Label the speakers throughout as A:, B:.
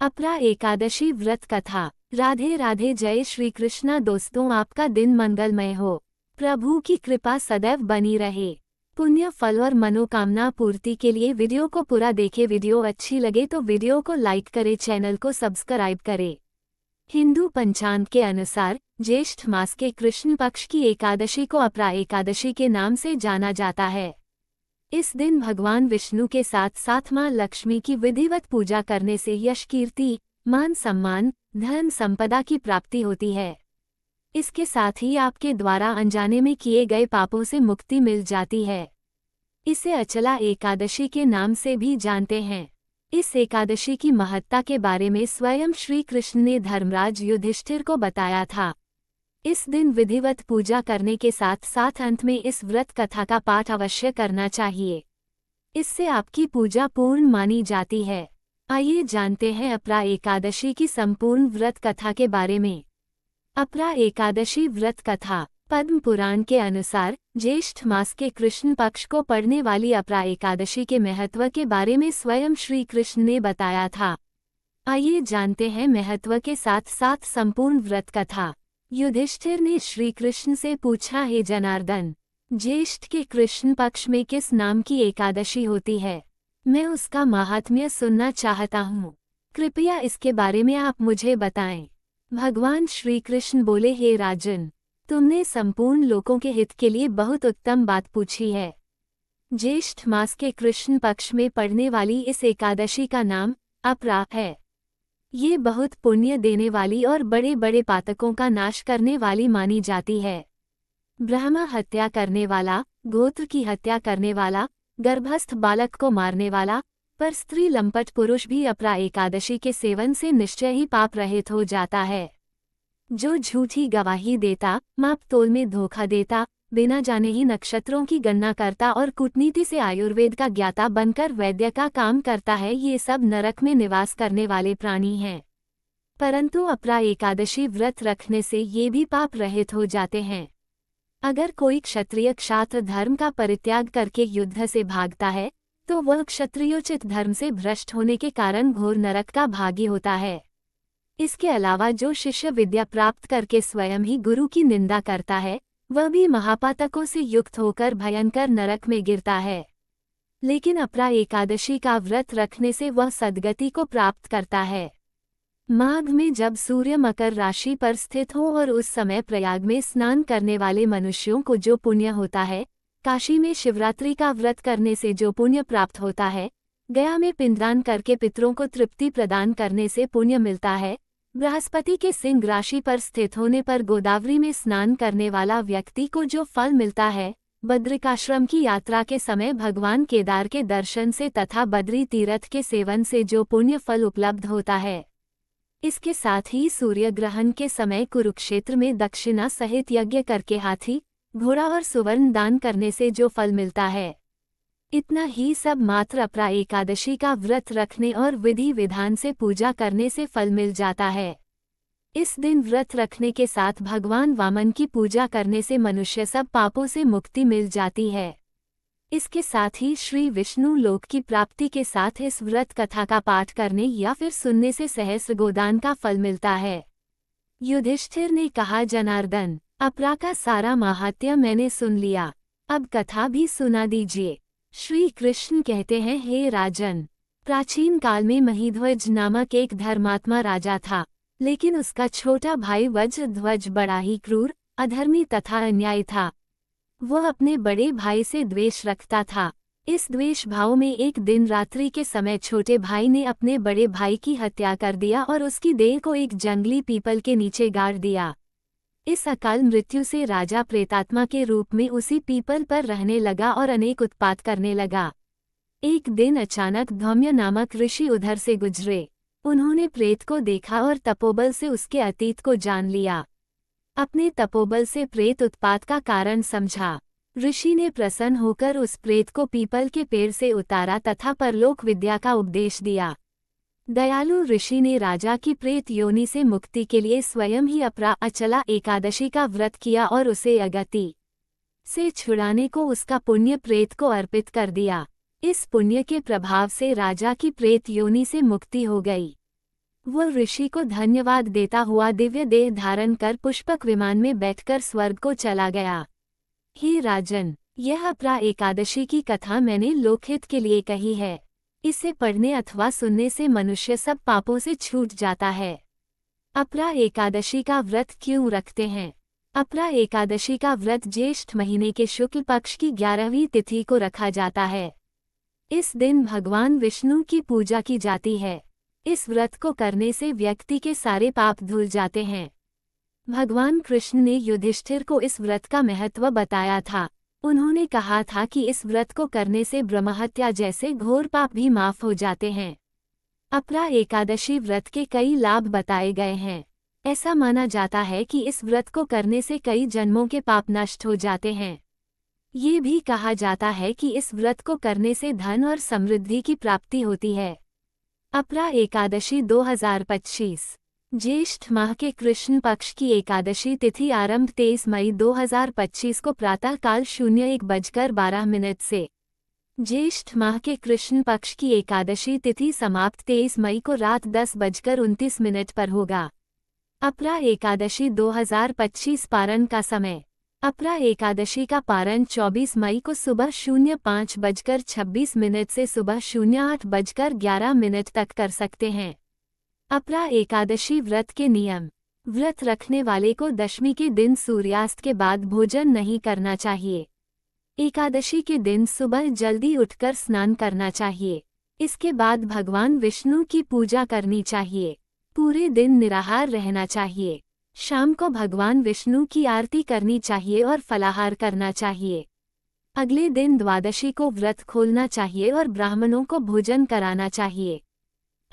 A: अपरा एकादशी व्रत कथा। राधे राधे, जय श्री कृष्णा। दोस्तों, आपका दिन मंगलमय हो। प्रभु की कृपा सदैव बनी रहे। पुण्य फल और मनोकामना पूर्ति के लिए वीडियो को पूरा देखें। वीडियो अच्छी लगे तो वीडियो को लाइक करें, चैनल को सब्सक्राइब करें। हिंदू पंचांग के अनुसार ज्येष्ठ मास के कृष्ण पक्ष की एकादशी को अपरा एकादशी के नाम से जाना जाता है। इस दिन भगवान विष्णु के साथ साथ मां लक्ष्मी की विधिवत पूजा करने से यश, कीर्ति, मान सम्मान, धन संपदा की प्राप्ति होती है। इसके साथ ही आपके द्वारा अनजाने में किए गए पापों से मुक्ति मिल जाती है। इसे अचला एकादशी के नाम से भी जानते हैं। इस एकादशी की महत्ता के बारे में स्वयं श्री कृष्ण ने धर्मराज युधिष्ठिर को बताया था। इस दिन विधिवत पूजा करने के साथ साथ अंत में इस व्रत कथा का पाठ अवश्य करना चाहिए। इससे आपकी पूजा पूर्ण मानी जाती है। आइए जानते हैं अपरा एकादशी की संपूर्ण व्रत कथा के बारे में। अपरा एकादशी व्रत कथा। पद्म पुराण के अनुसार ज्येष्ठ मास के कृष्ण पक्ष को पड़ने वाली अपरा एकादशी के महत्व के बारे में स्वयं श्री कृष्ण ने बताया था। आइए जानते हैं महत्व के साथ साथ संपूर्ण व्रत कथा। युधिष्ठिर ने श्री कृष्ण से पूछा, हे जनार्दन, ज्येष्ठ के कृष्ण पक्ष में किस नाम की एकादशी होती है? मैं उसका माहात्म्य सुनना चाहता हूँ। कृपया इसके बारे में आप मुझे बताएं। भगवान श्री कृष्ण बोले, हे राजन, तुमने संपूर्ण लोगों के हित के लिए बहुत उत्तम बात पूछी है। ज्येष्ठ मास के कृष्ण पक्ष में पड़ने वाली इस एकादशी का नाम अपरा है। ये बहुत पुण्य देने वाली और बड़े बड़े पातकों का नाश करने वाली मानी जाती है। ब्रह्मा हत्या करने वाला, गोत्र की हत्या करने वाला, गर्भस्थ बालक को मारने वाला, पर स्त्री लंपट पुरुष भी अपरा एकादशी के सेवन से निश्चय ही पाप रहित हो जाता है। जो झूठी गवाही देता, माप तोल में धोखा देता, बिना जाने ही नक्षत्रों की गणना करता और कूटनीति से आयुर्वेद का ज्ञाता बनकर वैद्य का काम करता है, ये सब नरक में निवास करने वाले प्राणी हैं। परंतु अपरा एकादशी व्रत रखने से ये भी पाप रहित हो जाते हैं। अगर कोई क्षत्रिय क्षात्र धर्म का परित्याग करके युद्ध से भागता है तो वह क्षत्रियोचित धर्म से भ्रष्ट होने के कारण घोर नरक का भागी होता है। इसके अलावा जो शिष्य विद्या प्राप्त करके स्वयं ही गुरु की निंदा करता है, वह भी महापातकों से युक्त होकर भयंकर नरक में गिरता है। लेकिन अपरा एकादशी का व्रत रखने से वह सद्गति को प्राप्त करता है। माघ में जब सूर्य मकर राशि पर स्थित हो और उस समय प्रयाग में स्नान करने वाले मनुष्यों को जो पुण्य होता है, काशी में शिवरात्रि का व्रत करने से जो पुण्य प्राप्त होता है, गया में पिंडदान करके पितरों को तृप्ति प्रदान करने से पुण्य मिलता है, बृहस्पति के सिंह राशि पर स्थित होने पर गोदावरी में स्नान करने वाला व्यक्ति को जो फल मिलता है, बद्रिकाश्रम की यात्रा के समय भगवान केदार के दर्शन से तथा बद्री तीर्थ के सेवन से जो पुण्य फल उपलब्ध होता है, इसके साथ ही सूर्य ग्रहण के समय कुरुक्षेत्र में दक्षिणा सहित यज्ञ करके हाथी, घोड़ा और सुवर्ण दान करने से जो फल मिलता है, इतना ही सब मात्र अपरा एकादशी का व्रत रखने और विधि विधान से पूजा करने से फल मिल जाता है। इस दिन व्रत रखने के साथ भगवान वामन की पूजा करने से मनुष्य सब पापों से मुक्ति मिल जाती है। इसके साथ ही श्री विष्णु लोक की प्राप्ति के साथ इस व्रत कथा का पाठ करने या फिर सुनने से सहस्र गोदान का फल मिलता है। युधिष्ठिर ने कहा, जनार्दन, अपरा का सारा माहात्म्य मैंने सुन लिया, अब कथा भी सुना दीजिए। श्री कृष्ण कहते हैं, हे राजन, प्राचीन काल में महीध्वज नामक एक धर्मात्मा राजा था, लेकिन उसका छोटा भाई वज्रध्वज बड़ा ही क्रूर, अधर्मी तथा अन्यायी था। वह अपने बड़े भाई से द्वेष रखता था। इस द्वेष भाव में एक दिन रात्रि के समय छोटे भाई ने अपने बड़े भाई की हत्या कर दिया और उसकी देह को एक जंगली पीपल के नीचे गाड़ दिया। इस अकाल मृत्यु से राजा प्रेतात्मा के रूप में उसी पीपल पर रहने लगा और अनेक उत्पात करने लगा। एक दिन अचानक धौम्य नामक ऋषि उधर से गुजरे। उन्होंने प्रेत को देखा और तपोबल से उसके अतीत को जान लिया। अपने तपोबल से प्रेत उत्पात का कारण समझा। ऋषि ने प्रसन्न होकर उस प्रेत को पीपल के पेड़ से उतारा तथा परलोक विद्या का उपदेश दिया। दयालु ऋषि ने राजा की प्रेत योनि से मुक्ति के लिए स्वयं ही अपरा अचला एकादशी का व्रत किया और उसे अगति से छुड़ाने को उसका पुण्य प्रेत को अर्पित कर दिया। इस पुण्य के प्रभाव से राजा की प्रेत योनि से मुक्ति हो गई। वो ऋषि को धन्यवाद देता हुआ दिव्य देह धारण कर पुष्पक विमान में बैठकर स्वर्ग को चला गया। हे राजन, यह अपरा एकादशी की कथा मैंने लोकहित के लिए कही है। इसे पढ़ने अथवा सुनने से मनुष्य सब पापों से छूट जाता है। अपरा एकादशी का व्रत क्यों रखते हैं? अपरा एकादशी का व्रत ज्येष्ठ महीने के शुक्ल पक्ष की 11वीं तिथि को रखा जाता है। इस दिन भगवान विष्णु की पूजा की जाती है। इस व्रत को करने से व्यक्ति के सारे पाप धुल जाते हैं। भगवान कृष्ण ने युधिष्ठिर को इस व्रत का महत्व बताया था। उन्होंने कहा था कि इस व्रत को करने से ब्रह्महत्या जैसे घोर पाप भी माफ हो जाते हैं। अपरा एकादशी व्रत के कई लाभ बताए गए हैं। ऐसा माना जाता है कि इस व्रत को करने से कई जन्मों के पाप नष्ट हो जाते हैं। ये भी कहा जाता है कि इस व्रत को करने से धन और समृद्धि की प्राप्ति होती है। अपरा एकादशी 2025 ज्येष्ठ माह के कृष्ण पक्ष की एकादशी तिथि आरंभ 23 मई 2025 को प्रातः काल 01:12 से। ज्येष्ठ माह के कृष्ण पक्ष की एकादशी तिथि समाप्त 23 मई को रात 10:29 पर होगा। अपरा एकादशी 2025 पारण का समय। अपरा एकादशी का पारण 24 मई को सुबह 05:26 से सुबह 08:11 तक कर सकते हैं। अपरा एकादशी व्रत के नियम। व्रत रखने वाले को दशमी के दिन सूर्यास्त के बाद भोजन नहीं करना चाहिए। एकादशी के दिन सुबह जल्दी उठकर स्नान करना चाहिए। इसके बाद भगवान विष्णु की पूजा करनी चाहिए। पूरे दिन निराहार रहना चाहिए। शाम को भगवान विष्णु की आरती करनी चाहिए और फलाहार करना चाहिए। अगले दिन द्वादशी को व्रत खोलना चाहिए और ब्राह्मणों को भोजन कराना चाहिए।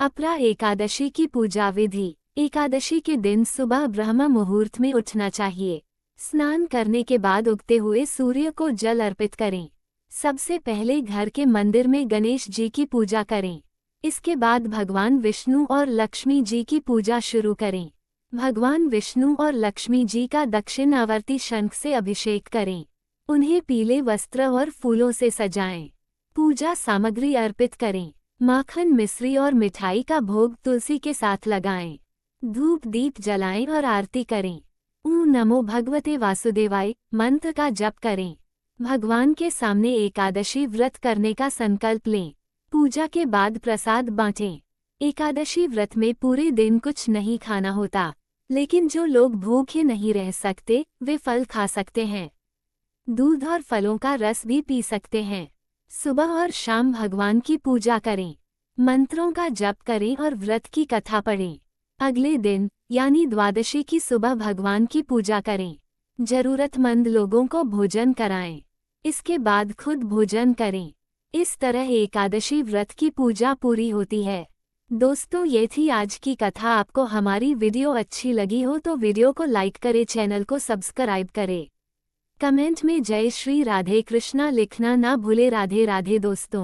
A: अपरा एकादशी की पूजा विधि। एकादशी के दिन सुबह ब्रह्म मुहूर्त में उठना चाहिए। स्नान करने के बाद उगते हुए सूर्य को जल अर्पित करें। सबसे पहले घर के मंदिर में गणेश जी की पूजा करें। इसके बाद भगवान विष्णु और लक्ष्मी जी की पूजा शुरू करें। भगवान विष्णु और लक्ष्मी जी का दक्षिणावर्ती शंख से अभिषेक करें। उन्हें पीले वस्त्र और फूलों से सजाएं। पूजा सामग्री अर्पित करें। माखन, मिश्री और मिठाई का भोग तुलसी के साथ लगाएं। धूप दीप जलाएं और आरती करें। ॐ नमो भगवते वासुदेवाय मंत्र का जप करें। भगवान के सामने एकादशी व्रत करने का संकल्प लें। पूजा के बाद प्रसाद बांटें। एकादशी व्रत में पूरे दिन कुछ नहीं खाना होता, लेकिन जो लोग भूखे नहीं रह सकते वे फल खा सकते हैं। दूध और फलों का रस भी पी सकते हैं। सुबह और शाम भगवान की पूजा करें। मंत्रों का जप करें और व्रत की कथा पढ़ें। अगले दिन यानी द्वादशी की सुबह भगवान की पूजा करें। जरूरतमंद लोगों को भोजन कराएं। इसके बाद खुद भोजन करें। इस तरह एकादशी व्रत की पूजा पूरी होती है। दोस्तों, ये थी आज की कथा। आपको हमारी वीडियो अच्छी लगी हो तो वीडियो को लाइक करें, चैनल को सब्सक्राइब करें। कमेंट में जय श्री राधे कृष्णा लिखना ना भूले। राधे राधे दोस्तों।